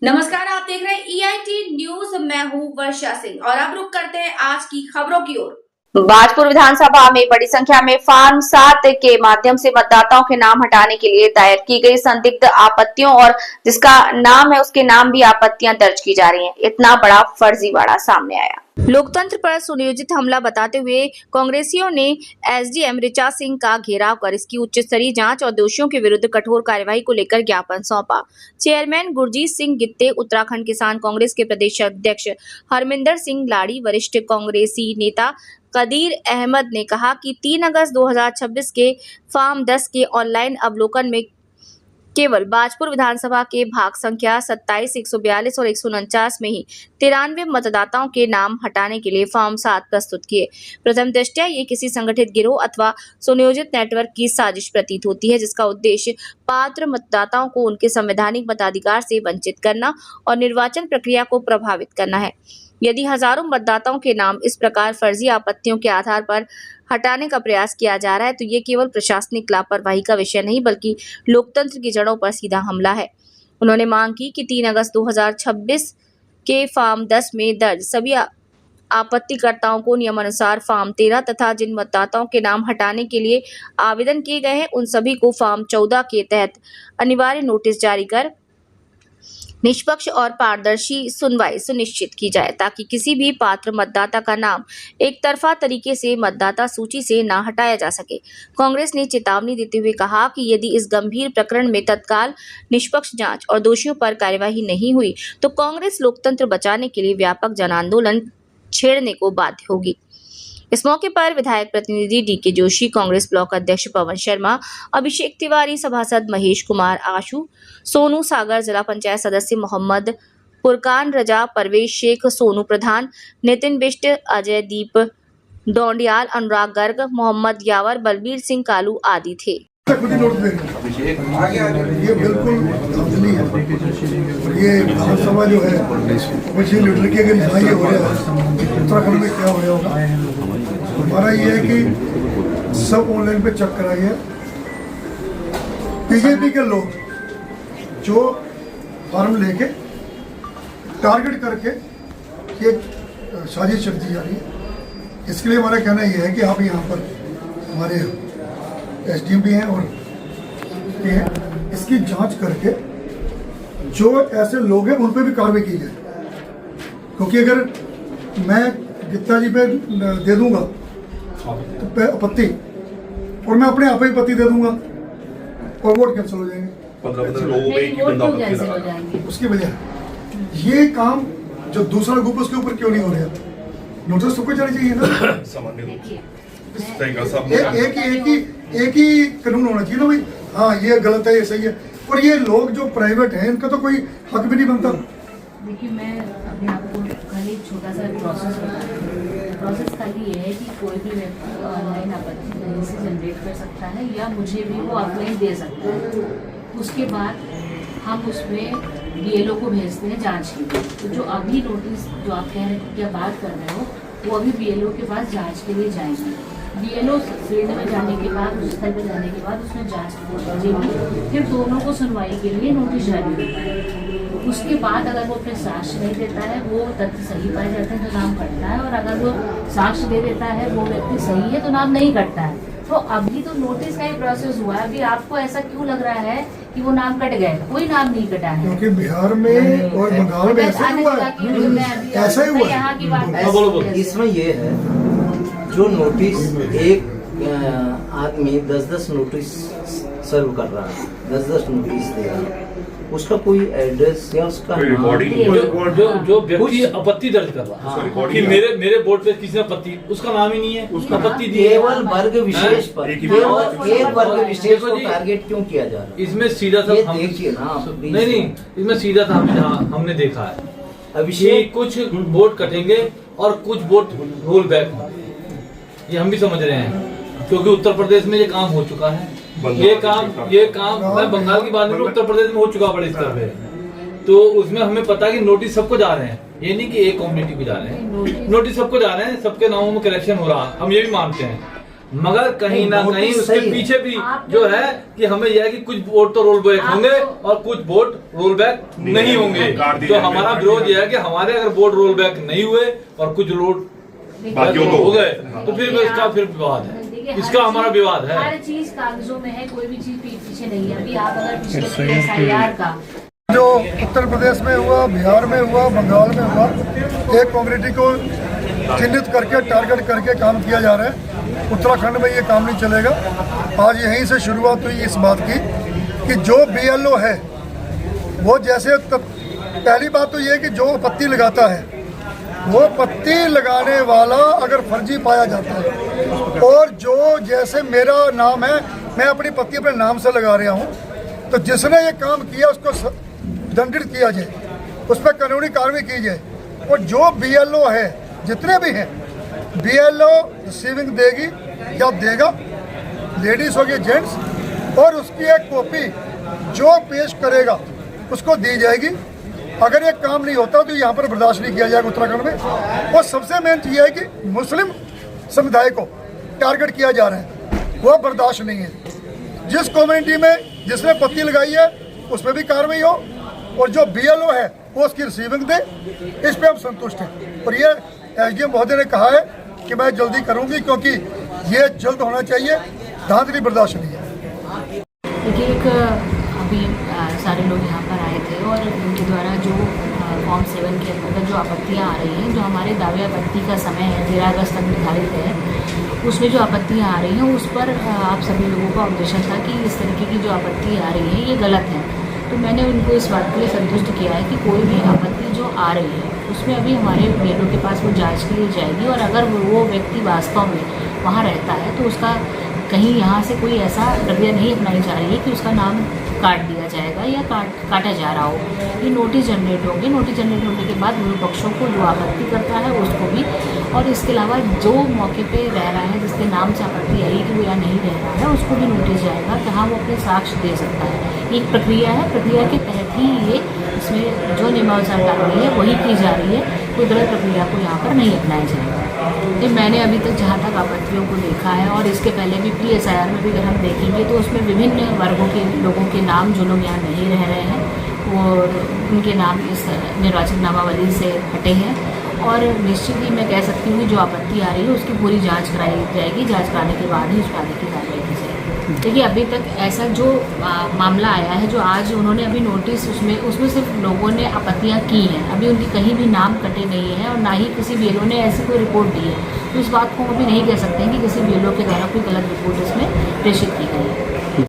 नमस्कार, आप देख रहे हैं EIT न्यूज। मैं हूं वर्षा सिंह और अब रुक करते हैं आज की खबरों की ओर। भाजपुर विधानसभा में बड़ी संख्या में फॉर्म 7 के माध्यम से मतदाताओं के नाम हटाने के लिए दायर की गई संदिग्ध आपत्तियों और जिसका नाम है उसके नाम भी आपत्तियां दर्ज की जा रही हैं। इतना बड़ा फर्जीवाड़ा सामने आया। लोकतंत्र पर सुनियोजित हमला बताते हुए कांग्रेसियों ने एसडीएम ऋचा सिंह का घेराव कर इसकी उच्च स्तरीय जांच और दोषियों के विरुद्ध कठोर कार्यवाही को लेकर ज्ञापन सौंपा। चेयरमैन गुरजीत सिंह गित्ते, उत्तराखंड किसान कांग्रेस के प्रदेश अध्यक्ष हरमिंदर सिंह लाड़ी, वरिष्ठ कांग्रेसी नेता कदीर अहमद ने कहा कि 3 अगस्त 2026 के फॉर्म 10 के ऑनलाइन अवलोकन में केवल भाजपुर विधानसभा के भाग संख्या 27, 142 और 149 में ही 93 मतदाताओं के नाम हटाने के लिए फॉर्म 7 प्रस्तुत किए। प्रथम दृष्टया ये किसी संगठित गिरोह अथवा सुनियोजित नेटवर्क की साजिश प्रतीत होती है, जिसका उद्देश्य पात्र मतदाताओं को उनके संवैधानिक मताधिकार से वंचित करना और निर्वाचन प्रक्रिया को प्रभावित करना है। यदि हजारों मतदाताओं के नाम इस प्रकार फर्जी आपत्तियों के आधार पर हटाने का प्रयास किया जा रहा है तो ये केवल प्रशासनिक लापरवाही का विषय नहीं बल्कि लोकतंत्र की जड़ों पर सीधा हमला है। उन्होंने मांग की कि 3 अगस्त 2026 के फॉर्म 10 में दर्ज सभी आपत्तिकर्ताओं को नियमानुसार फॉर्म 13 तथा जिन मतदाताओं के नाम हटाने के लिए आवेदन किए गए हैं उन सभी को फॉर्म 14 के तहत अनिवार्य नोटिस जारी कर निष्पक्ष और पारदर्शी सुनवाई सुनिश्चित की जाए ताकि किसी भी पात्र मतदाता का नाम एक तरफा तरीके से मतदाता सूची से न हटाया जा सके। कांग्रेस ने चेतावनी देते हुए कहा कि यदि इस गंभीर प्रकरण में तत्काल निष्पक्ष जांच और दोषियों पर कार्यवाही नहीं हुई तो कांग्रेस लोकतंत्र बचाने के लिए व्यापक जन आंदोलन छेड़ने को बाध्य होगी। इस मौके पर विधायक प्रतिनिधि डीके जोशी, कांग्रेस ब्लॉक अध्यक्ष पवन शर्मा, अभिषेक तिवारी, सभासद महेश कुमार आशु, सोनू सागर, जिला पंचायत सदस्य मोहम्मद फुरकान रजा, परवेश शेख, सोनू प्रधान, नितिन बिष्ट, अजय दीप डोंडियाल, अनुराग गर्ग, मोहम्मद यावर, बलबीर सिंह कालू आदि थे। ये बिल्कुल धांधली है। ये विधानसभा जो है मुझे लीडर की अगर यहाँ ये हो रहा है उत्तराखंड में क्या हो रहा होगा। हमारा ये है कि सब ऑनलाइन पे चेक करा गया। बीजेपी के लोग जो फॉर्म लेके टारगेट करके ये साजिश चलती जा रही है। इसके लिए हमारा कहना ये है कि आप यहाँ पर हमारे एसडीएम भी हैं और ये हैं, इसकी जांच करके जो ऐसे लोग हैं उन पे भी कार्रवाई की जाए। क्योंकि अगर मैं गित्ता जी पे दे दूंगा तो आपत्ति और मैं अपने आप ही आपत्ति दे दूंगा और वोट कैंसिल हो जाएंगे। 15 लोगों में एक ही बंदा आपत्ति लगा। उसकी वजह ये काम जो दूसरा ग्रुप उसके ऊपर क्यों नहीं हो रहा? नोटिस सबको जानी चाहिए ना। सामान्य रूप से एक ही कानून होना चाहिए ना भाई। हाँ, ये गलत है, ये सही है। और ये लोग जो प्राइवेट हैं इनका तो कोई हक भी नहीं बनता। देखिए, मैं अभी आपको खाली एक छोटा सा प्रोसेस बता रही हूँ। प्रोसेस खाली ये है कि कोई भी व्यक्ति ऑनलाइन आपत्ति कहीं से जनरेट कर सकता है या मुझे भी वो ऑफलाइन दे सकता है। उसके बाद हम उसमें BLO को भेजते हैं जांच के लिए। तो जो अभी नोटिस जो आप कह रहे हैं क्या बात कर रहे हो वो अभी BLO के पास जांच के लिए जाएंगे। BLO फील्ड में जाने के बाद उस स्थल पर जाने के बाद उसमें जांच भेजेगी। फिर दोनों को सुनवाई के लिए नोटिस जारी होता है। उसके बाद अगर वो अपने साक्ष्य नहीं देता है, वो तथ्य सही पाए जाते हैं तो नाम कटता है, और अगर वो साक्ष्य दे देता है, वो व्यक्ति सही है तो नाम नहीं कटता है। तो अभी तो नोटिस का ही प्रोसेस हुआ है। अभी आपको ऐसा क्यों लग रहा है कि वो नाम कट गए? कोई नाम नहीं कटा है। क्योंकि बिहार में और बंगाल में ऐसा ही हुआ है। ऐसा ही हुआ यहाँ की बात इसमें ये है, जो नोटिस एक आदमी 10-10 नोटिस सर्व कर रहा है, 10-10 नोटिस दे रहा है, उसका कोई एड्रेस या उसका जो व्यक्ति आपत्ति दर्ज कर रहा है कि मेरे बोर्ड पे किसी ने आपत्ति, उसका नाम ही नहीं है, उसका आपत्ति केवल वर्ग विशेष पर, केवल एक वर्ग विशेष को टारगेट क्यों किया जा रहा है? इसमें सीधा सा देखिए ना, नहीं, इसमें सीधा था हमने देखा है अभिषेक, कुछ वोट कटेंगे और कुछ वोट रोल बैक होंगे। ये हम भी समझ रहे हैं क्योंकि उत्तर प्रदेश में ये काम हो चुका है। ये काम मैं बंगाल की बात नहीं, उत्तर प्रदेश में हो चुका बड़े स्तर पे। तो उसमें हमें पता है कि नोटिस सबको जा रहे हैं, ये नहीं कि एक कम्युनिटी को जा रहे हैं, नोटिस सबको जा रहे हैं, सबके नामों में करेक्शन हो रहा है, हम ये भी मानते हैं। मगर कहीं ना नहीं, कहीं नोटिस उसके सही है। पीछे भी आप जो है कि हमें यह है कि कुछ वोट तो रोल बैक आप होंगे तो- और कुछ वोट रोल बैक नहीं होंगे। काट दिए तो जाएंगे, हमारा काट विरोध दिए यह है कि हमारे अगर वोट रोल बैक नहीं हुए और कुछ वोट बाकियों को हो गए तो फिर इसका फिर विवाद है, देखिए, हर इसका हमारा चीज़- विवाद है। हर चीज कागजों में है, कोई भी चीज पीछे नहीं है। अभी आप अगर पिछले SIR का जो उत्तर प्रदेश में हुआ, बिहार में हुआ, बंगाल में हुआ, एक कम्युनिटी को चिन्हित करके टारगेट करके काम किया जा रहा है। उत्तराखंड में ये काम नहीं चलेगा। आज यहीं से शुरुआत हुई इस बात की कि जो BLO है वो जैसे पहली बात तो ये है कि जो पत्ती लगाता है वो पत्ती लगाने वाला अगर फर्जी पाया जाता है और जो जैसे मेरा नाम है, मैं अपनी पत्ती अपने नाम से लगा रहा हूँ, तो जिसने ये काम किया उसको दंडित किया जाए, उस पर कानूनी कार्रवाई की जाए। और जो BLO है, जितने भी हैं, BLO रिसीविंग देगी या देगा, लेडीज होगी, जेंट्स, और उसकी एक कॉपी जो पेश करेगा उसको दी जाएगी। अगर ये काम नहीं होता तो यहाँ पर बर्दाश्त नहीं किया जाएगा उत्तराखंड में। और सबसे मेन चीज़ है कि मुस्लिम समुदाय को टारगेट किया जा रहा है, वो बर्दाश्त नहीं है। जिस कम्युनिटी में जिसने पत्ती लगाई है उस पर भी कार्रवाई हो और जो BLO है वो उसकी रिसीविंग दे, इस पे हम संतुष्ट हैं। और ये SDM महोदय ने कहा है कि मैं जल्दी करूंगी क्योंकि ये जल्द होना चाहिए, धांधली बर्दाश्त नहीं है। देखिए, एक अभी सारे लोग यहाँ पर आए थे और उनके द्वारा जो फॉर्म 7 के अंतर्गत जो आपत्तियाँ आ रही हैं, जो हमारे दावे आपत्ति का समय है 13 अगस्त तक निर्धारित है, उसमें जो आपत्तियाँ आ रही हैं उस पर आप सभी लोगों का ऑब्जेक्शन था कि इस तरीके की जो आपत्ति आ रही है ये गलत है। तो मैंने उनको इस बात के लिए संतुष्ट किया है कि कोई भी आपत्ति जो आ रही है उसमें अभी हमारे BLO के पास वो जांच के लिए जाएगी और अगर वो व्यक्ति वास्तव में वहाँ रहता है तो उसका कहीं यहाँ से कोई ऐसा प्रक्रिया नहीं अपनाई जा रही है कि उसका नाम काट दिया जाएगा या काटा जा रहा हो। ये नोटिस जनरेट होंगे, नोटिस जनरेट होने के बाद दोनों पक्षों को जो आपत्ति करता है उसको भी, और इसके अलावा जो मौके पे रह रहा है जिसके नाम से आपत्ति आई कि वो यहाँ नहीं रह रहा है उसको भी नोटिस जाएगा कि हाँ वो अपने साक्ष्य दे सकता है। एक प्रक्रिया है, प्रक्रिया के तहत ही ये इसमें जो नियमानुसार कार्रवाई है वही की जा रही है, कोई गलत प्रक्रिया को यहाँ पर नहीं अपनाया जाएगा। ये मैंने अभी तक जहाँ तक आपत्तियों को देखा है और इसके पहले भी SIR में भी अगर हम देखेंगे तो उसमें विभिन्न वर्गों के लोगों के नाम जो लोग यहाँ नहीं रह रहे हैं और उनके नाम इस निर्वाचन नामावली से हटे हैं। और निश्चित ही मैं कह सकती हूँ कि जो आपत्ति आ रही है उसकी पूरी जांच कराई जाएगी, जांच कराने के बाद ही उस पर आगे की कार्रवाई की जाएगी। देखिए, अभी तक ऐसा जो मामला आया है, जो आज उन्होंने अभी नोटिस उसमें सिर्फ लोगों ने आपत्तियाँ की हैं, अभी उनकी कहीं भी नाम कटे नहीं है और ना ही किसी BLO ने ऐसी कोई रिपोर्ट दी है। तो इस बात को हम अभी नहीं कह सकते हैं कि किसी BLO के द्वारा कोई गलत रिपोर्ट इसमें प्रेषित की गई है।